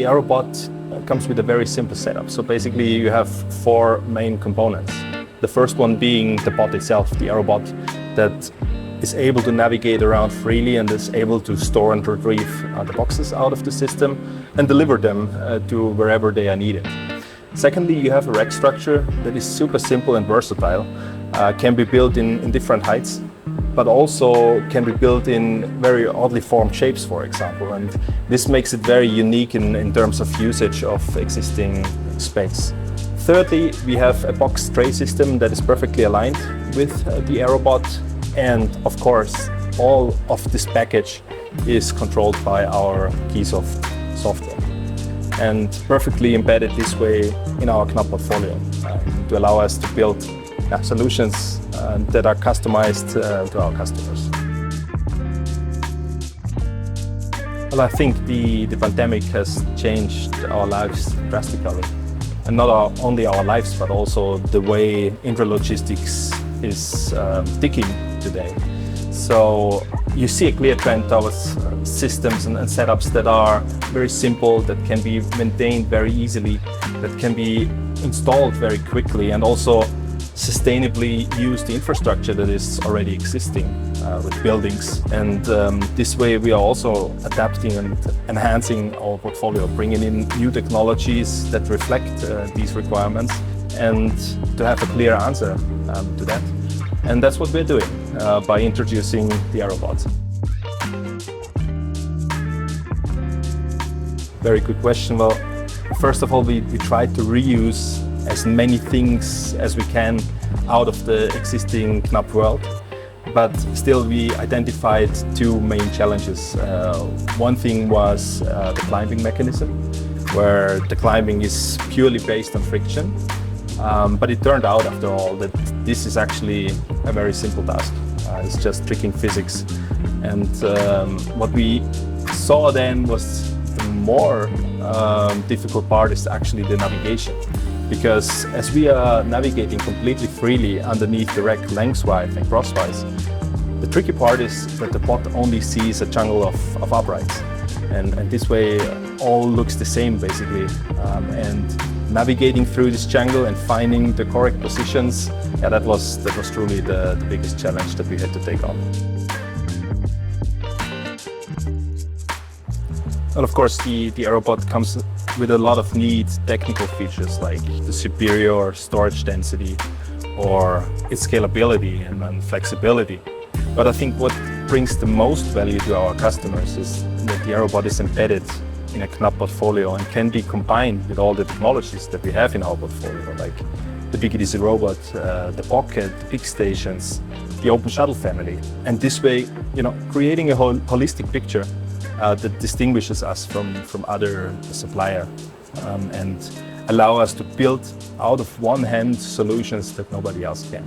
AeroBot comes with a very simple setup. So basically you have four main components. The first one being the bot itself, the AeroBot, that is able to navigate around freely and is able to store and retrieve the boxes out of the system and deliver them to wherever they are needed. Secondly, you have a rack structure that is super simple and versatile, can be built in different heights, but also can be built in very oddly formed shapes, for example. And this makes it very unique in terms of usage of existing space. Thirdly, we have a box tray system that is perfectly aligned with the AeroBot. And of course, all of this package is controlled by our Keysoft software and perfectly embedded this way in our KNAPP portfolio to allow us to build solutions that are customized to our customers. Well, I think the pandemic has changed our lives drastically. And not only our lives, but also the way intralogistics is ticking today. So you see a clear trend towards systems and setups that are very simple, that can be maintained very easily, that can be installed very quickly, and also sustainably use the infrastructure that is already existing with buildings. And this way we are also adapting and enhancing our portfolio, bringing in new technologies that reflect these requirements, and to have a clear answer to that. And that's what we're doing by introducing the AeroBot. Very good question. Well, first of all, we try to reuse as many things as we can out of the existing KNAPP world. But still, we identified two main challenges. One thing was the climbing mechanism, where the climbing is purely based on friction. But it turned out, after all, that this is actually a very simple task. It's just tricking physics. And what we saw then was the more difficult part is actually the navigation. Because as we are navigating completely freely underneath the rack lengthwise and crosswise, the tricky part is that the bot only sees a jungle of uprights. And this way all looks the same, basically. And navigating through this jungle and finding the correct positions, that was truly the biggest challenge that we had to take on. And of course, the AeroBot comes with a lot of neat technical features like the superior storage density or its scalability and flexibility. But I think what brings the most value to our customers is that the AeroBot is embedded in a KNAPP portfolio and can be combined with all the technologies that we have in our portfolio, like the Big Easy Robot, the Pocket, the Pick Stations, the Open Shuttle family. And this way, creating a holistic picture that distinguishes us from other suppliers and allow us to build out of one hand solutions that nobody else can.